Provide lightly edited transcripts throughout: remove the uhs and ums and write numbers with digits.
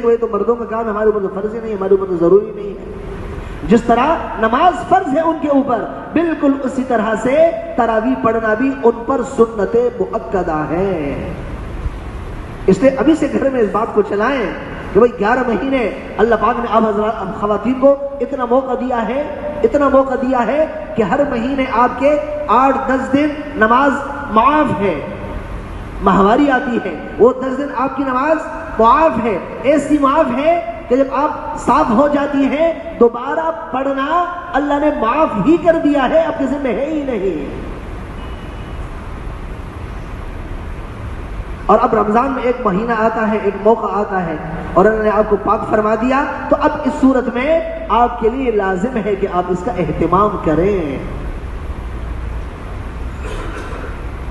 وہ تو مردوں کا کام ہے، ہمارے اوپر تو فرض ہی نہیں ہے، ہمارے اوپر تو ضروری نہیں ہے۔ جس طرح نماز فرض ہے ان کے اوپر، بالکل اسی طرح سے تراویح پڑھنا بھی ان پر سنت مؤکدہ ہے۔ اس لیے ابھی سے گھر میں اس بات کو چلائیں کہ بھئی 11 مہینے اللہ پاک نے آپ حضرات خواتین کو اتنا موقع دیا ہے کہ ہر مہینے آپ کے 8-10 دن نماز معاف ہے، ماہواری آتی ہے، وہ 10 دن آپ کی نماز معاف ہے، ایسی معاف ہے کہ جب آپ صاف ہو جاتی ہیں دوبارہ پڑھنا اللہ نے معاف ہی کر دیا ہے، آپ کے ذمہ ہے ہی نہیں۔ اور اب رمضان میں ایک مہینہ آتا ہے، ایک موقع آتا ہے اور اللہ نے آپ کو پاک فرما دیا، تو اب اس صورت میں آپ کے لیے لازم ہے کہ آپ اس کا اہتمام کریں۔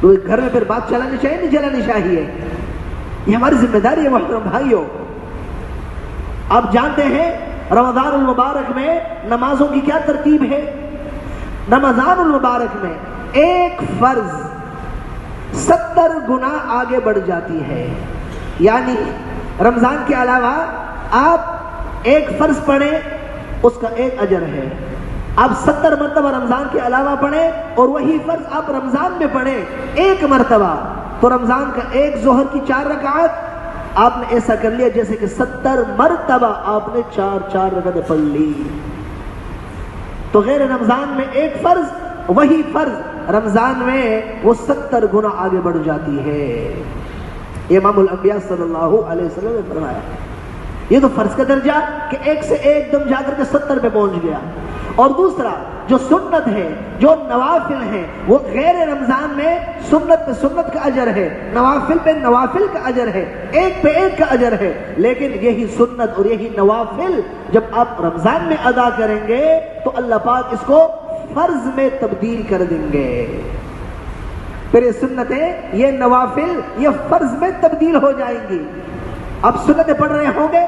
تو گھر میں پھر بات چلانی چاہیے نہیں چلانی چاہیے، یہ ہماری ذمہ داری ہے محترم بھائیوں۔ آپ جانتے ہیں رمضان المبارک میں نمازوں کی کیا ترتیب ہے؟ رمضان المبارک میں ایک فرض 70 گنا آگے بڑھ جاتی ہے، یعنی رمضان کے علاوہ آپ ایک فرض پڑھیں اس کا ایک اجر ہے، آپ 70 مرتبہ رمضان کے علاوہ پڑھیں اور وہی فرض آپ رمضان میں پڑھیں ایک مرتبہ، تو رمضان کا ایک ظہر کی 4 رکعات آپ نے ایسا کر لیا جیسے کہ 70 مرتبہ آپ نے 4 رکعتیں پڑھ لی۔ تو غیر رمضان میں ایک فرض، وہی فرض رمضان میں وہ 70 گنا آگے بڑھ جاتی ہے۔ امام الانبیاء صلی اللہ علیہ وسلم نے فرمایا، یہ تو فرض کا درجہ کہ ایک سے ایک دم جا کر کے 70 پہ پہنچ گیا، اور دوسرا جو سنت ہے، جو نوافل ہیں، وہ غیر رمضان میں سنت پہ سنت کا اجر ہے، نوافل پہ نوافل کا اجر ہے، ایک پہ ایک کا اجر ہے، لیکن یہی سنت اور یہی نوافل جب آپ رمضان میں ادا کریں گے تو اللہ پاک اس کو فرض میں تبدیل کر دیں گے، پھر یہ سنتیں، یہ نوافل، یہ فرض میں تبدیل ہو جائیں گی۔ آپ سنتیں پڑھ رہے ہوں گے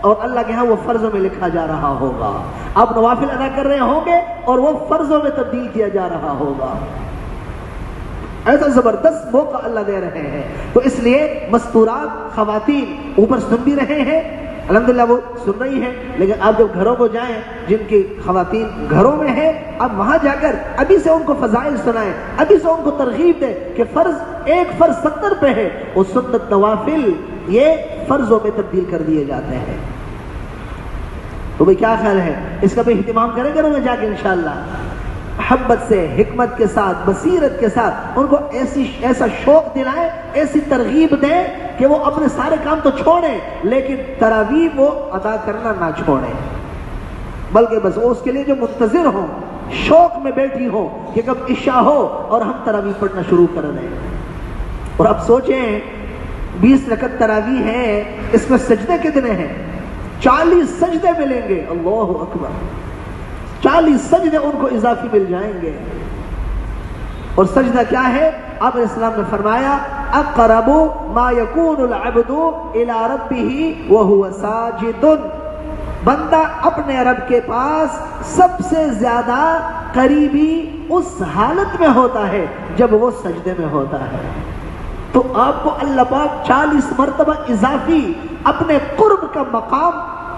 اور اللہ کے ہاں وہ فرضوں میں لکھا جا رہا ہوگا، آپ نوافل ادا کر رہے ہوں گے اور وہ فرضوں میں تبدیل کیا جا رہا ہوگا۔ ایسا زبردست موقع اللہ دے رہے ہیں، تو اس لیے مستورات خواتین اوپر سن بھی رہے ہیں، الحمدللہ وہ سن رہی ہیں، لیکن آپ جب گھروں کو جائیں، جن کی خواتین گھروں میں ہیں، آپ وہاں جا کر ابھی سے ان کو فضائل سنائیں، ابھی سے ان کو ترغیب دیں کہ ایک فرض 70 پہ ہے، اور سنت نوافل یہ فرضوں میں تبدیل کر دیے جاتے ہیں۔ تو بھئی کیا خیال ہے، اس کا بھی اہتمام کریں گھروں میں جا کے انشاءاللہ، محبت سے، حکمت کے ساتھ، بصیرت کے ساتھ ان کو ایسا شوق دلائیں، ایسی ترغیب دیں کہ وہ اپنے سارے کام تو چھوڑیں لیکن تراویح وہ ادا کرنا نہ چھوڑیں، بلکہ بس وہ اس کے لیے جو منتظر ہوں، شوق میں بیٹھی ہوں کہ کب عشاء ہو اور ہم تراویح پڑھنا شروع کر دیں۔ اور اب سوچیں 20 رکعت تراویح ہے، اس میں سجدے کتنے ہیں؟ 40 سجدے ملیں گے، اللہ اکبر، 40 سجدے ان کو اضافی مل جائیں گے۔ اور سجدہ کیا ہے؟ آپ علیہ السلام نے فرمایا اقرب ما یکون العبد الی ربہ وہو ساجد، بندہ اپنے رب کے پاس سب سے زیادہ قریبی اس حالت میں ہوتا ہے جب وہ سجدے میں ہوتا ہے۔ تو آپ کو اللہ پاک 40 مرتبہ اضافی اپنے قرب کا مقام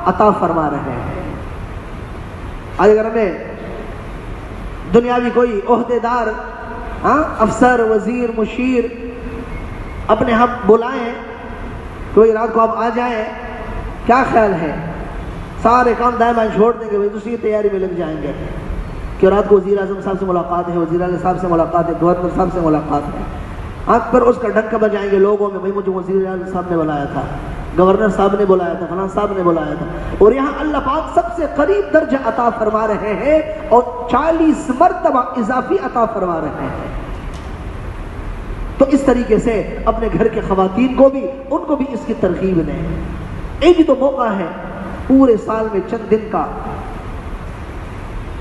عطا فرما رہے ہیں۔ آج اگر ہمیں دنیاوی کوئی عہدے دار، افسر، وزیر، مشیر اپنے ہم بلائیں، کوئی رات کو آپ آ جائیں، کیا خیال ہے؟ سارے کام دائیں بائیں چھوڑ دیں گے، دوسری تیاری میں لگ جائیں گے کہ رات کو وزیر اعظم صاحب سے ملاقات ہے، وزیر اعلیٰ صاحب سے ملاقات ہے، گورنر صاحب سے ملاقات ہے، آنکھ پر اس کا ڈنکا بجائیں گے لوگوں میں، بھائی مجھے وزیر اعظم صاحب نے بلایا تھا، گورنر صاحب نے بلایا تھا، فلاں صاحب نے بلایا تھا، اور یہاں اللہ پاک سب سے قریب درجہ عطا فرما رہے ہیں اور 40 مرتبہ اضافی عطا فرما رہے ہیں۔ تو اس طریقے سے اپنے گھر کے خواتین کو بھی، ان کو بھی اس کی ترغیب دیں۔ ایک ہی تو موقع ہے پورے سال میں چند دن کا،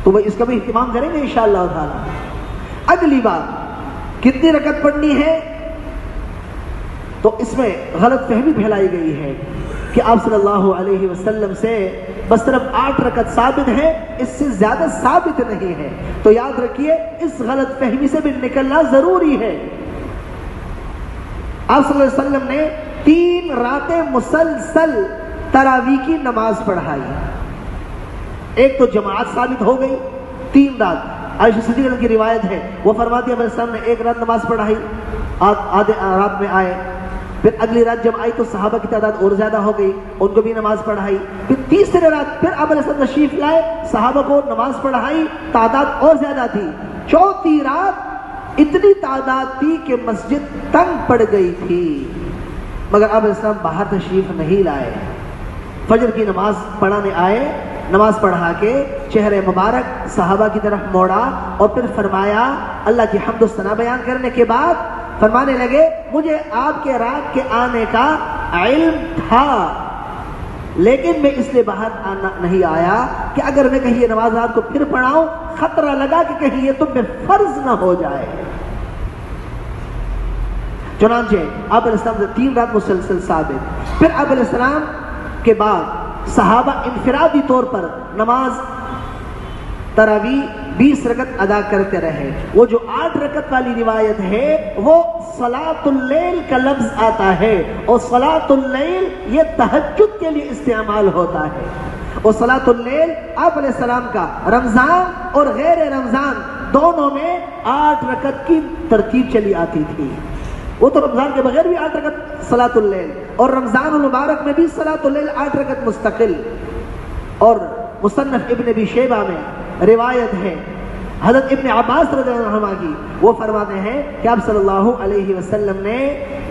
تو وہ اس کا بھی اہتمام کریں گے انشاءاللہ تعالی۔ اگلی بات، کتنی رکعت پڑھنی ہے؟ تو اس میں غلط فہمی پھیلائی گئی ہے کہ آپ صلی اللہ علیہ وسلم سے بس صرف 8 رکعت ثابت ہے، اس سے زیادہ ثابت نہیں ہے۔ تو یاد رکھیے اس غلط فہمی سے بھی نکلنا ضروری ہے۔ آپ صلی اللہ علیہ وسلم نے 3 راتیں مسلسل تراویح کی نماز پڑھائی. ایک تو جماعت ثابت ہو گئی 3 رات. عائشہ صدیقہ کی روایت ہے، وہ فرماتی ہے میرے سامنے ایک رات نماز پڑھائی، آدھے رات میں آئے، پھر اگلی رات جب آئی تو صحابہ کی تعداد اور زیادہ ہو گئی، ان کو بھی نماز پڑھائی. پھر تیسری رات پھر آپ علیہ السلام تشریف لائے، صحابہ کو نماز پڑھائی، تعداد اور زیادہ تھی. چوتھی رات اتنی تعداد تھی کہ مسجد تنگ پڑ گئی تھی، مگر آپ علیہ السلام باہر تشریف نہیں لائے. فجر کی نماز پڑھانے آئے، نماز پڑھا کے چہرے مبارک صحابہ کی طرف موڑا اور پھر فرمایا، اللہ کی حمد و ثنا بیان کرنے کے بعد فرمانے لگے، مجھے آپ کے رات کے آنے کا علم تھا، لیکن میں اس لیے باہر نہیں آیا کہ اگر میں کہیں یہ نماز رات کو پھر پڑھاؤں، خطرہ لگا کہ کہیں یہ تم پہ فرض نہ ہو جائے. چنانچہ آپ علیہ السلام سے 3 رات مسلسل ثابت. پھر آپ علیہ السلام کے بعد صحابہ انفرادی طور پر نماز تراویح 20 رکعت ادا کرتے رہے. وہ جو 8 رکعت والی روایت ہے وہ صلاۃ اللیل کا لفظ آتا ہے، اور صلاۃ اللیل یہ تہجد کے لیے استعمال ہوتا ہے. اور صلاۃ اللیل آپ علیہ السلام کا رمضان اور غیر رمضان دونوں میں 8 رکعت کی ترتیب چلی آتی تھی. وہ تو رمضان کے بغیر بھی 8 رکعت صلاۃ اللیل، اور رمضان المبارک میں بھی صلاۃ اللیل 8 رکعت مستقل. اور مصنف ابن ابی شیبہ میں روایت ہے حضرت ابن عباس رضی اللہ عنہ کی، وہ فرماتے ہیں کہ آپ صلی اللہ علیہ وسلم نے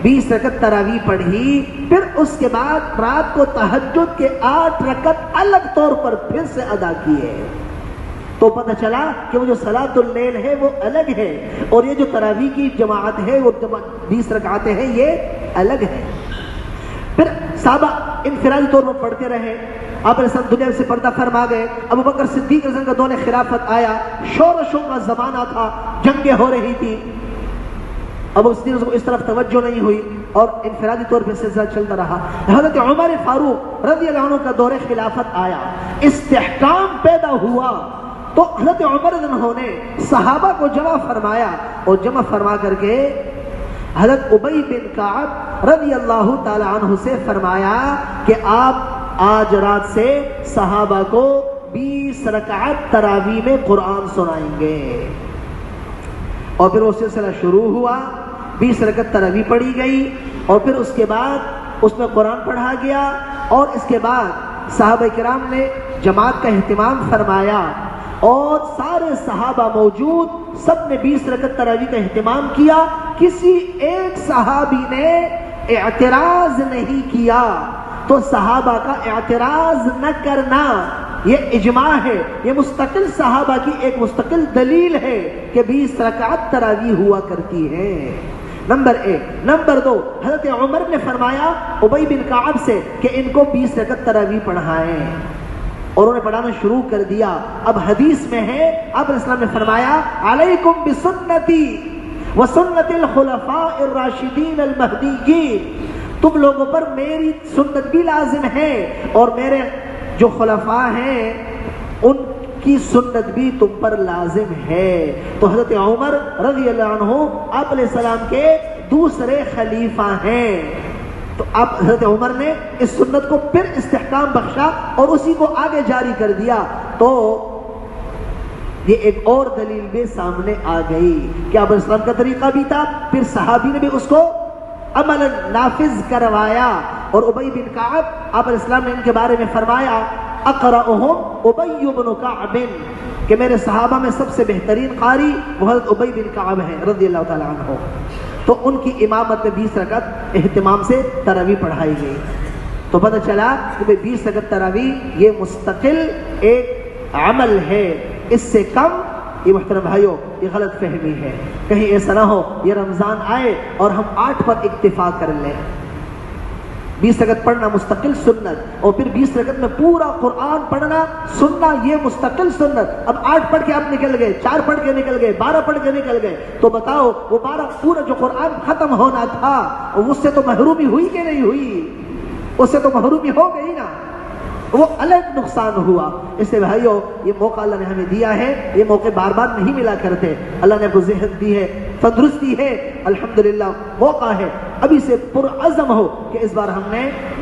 20 رکعت تراویح پڑھی، پھر اس کے بعد رات کو تہجد کے 8 رکعت الگ طور پر پھر سے ادا کیے. تو پتہ چلا کہ وہ جو صلاۃ اللیل ہے وہ الگ ہے، اور یہ جو تراویح کی جماعت ہے وہ 20 رکعتیں ہیں یہ الگ ہے. پھر صحابہ انفرادی طور پر پڑھتے رہے. آپ علیہ السلام دنیا سے پردہ فرما گئے. ابو بکر صدیق رضی اللہ عنہ کا دور خلافت آیا، شورشوں کا زمانہ تھا، جنگیں ہو رہی تھی. ابو صدیق کو اس طرف توجہ نہیں ہوئی اور انفرادی طور پر سلسلہ چلتا رہا. حضرت عمر فاروق رضی اللہ عنہ کا دور خلافت آیا، استحکام پیدا ہوا، تو حضرت عمر رضی اللہ عنہ نے صحابہ کو جمع فرمایا، اور جمع فرما کر کے حضرت ابی بن کعب رضی اللہ تعالی عنہ سے فرمایا کہ آپ آج رات سے صحابہ کو 20 رکعت تراویح میں قرآن سنائیں گے. اور پھر وہ سلسلہ شروع ہوا، 20 رکعت تراویح پڑھی گئی، اور پھر اس کے بعد اس میں قرآن پڑھا گیا. اور اس کے بعد صحابہ کرام نے جماعت کا اہتمام فرمایا، اور سارے صحابہ موجود، سب نے 20 رکعت تراویح کا اہتمام کیا. کسی ایک صحابی نے اعتراض نہیں کیا. تو صحابہ کا اعتراض نہ کرنا یہ اجماع ہے، یہ مستقل صحابہ کی ایک مستقل دلیل ہے کہ 20 رکعت تراویح ہوا کرتی ہے. نمبر 1. نمبر 2، حضرت عمر نے فرمایا ابی بن کعب سے کہ ان کو 20 رکعت تراویح پڑھائیں، اور انہوں نے پڑھانا شروع کر دیا. اب حدیث میں ہے آپ علیہ السلام نے فرمایا، علیکم بسنتی وسنت الخلفاء الراشدین المہدیین، تم لوگوں پر میری سنت بھی لازم ہے اور میرے جو خلفاء ہیں ان کی سنت بھی تم پر لازم ہے. تو حضرت عمر رضی اللہ عنہ آپ علیہ السلام کے دوسرے خلیفہ ہیں. تو آپ حضرت عمر نے اس سنت کو پھر استحکام بخشا اور اسی کو آگے جاری کر دیا. تو یہ ایک اور دلیل بھی سامنے آ گئی کہ آپ علیہ السلام کا طریقہ بھی تھا، پھر صحابی نے بھی اس کو عمل نافذ کروایا. اور ابی بن کعب آپ علیہ السلام نے ان کے بارے میں فرمایا، اقرأہم ابی بن کعب، کہ میرے صحابہ میں سب سے بہترین قاری وہ حضرت ابی بن کعب ہیں رضی اللہ تعالی عنہ. تو ان کی امامت میں 20 رکعت اہتمام سے تراویح پڑھائی گئی. تو پتہ چلا کہ 20 رکعت تراویح یہ مستقل ایک عمل ہے. اس سے کم یہ محترم بھائیوں یہ غلط فہمی ہے. کہیں ایسا نہ ہو یہ رمضان آئے اور ہم 8 پر اکتفا کر لیں. 20 رکعت پڑھنا مستقل سنت، اور پھر 20 رکعت میں پورا قرآن پڑھنا سننا یہ مستقل سنت. اب 8 پڑھ کے آپ نکل گئے، 4 پڑھ کے نکل گئے، 12 پڑھ کے نکل گئے، تو بتاؤ وہ 12 پورا جو قرآن ختم ہونا تھا اس سے تو محرومی ہوئی کہ نہیں ہوئی؟ اس سے تو محرومی ہو گئی نا، وہ الگ نقصان ہوا. اس سے بھائیو یہ موقع اللہ نے ہمیں دیا ہے، یہ موقع بار بار نہیں ملا کرتے. اللہ نے آپ کو صحت دی ہے، تندرستی ہے، الحمدللہ موقع ہے. ابھی سے پرعزم ہو کہ اس بار ہم نے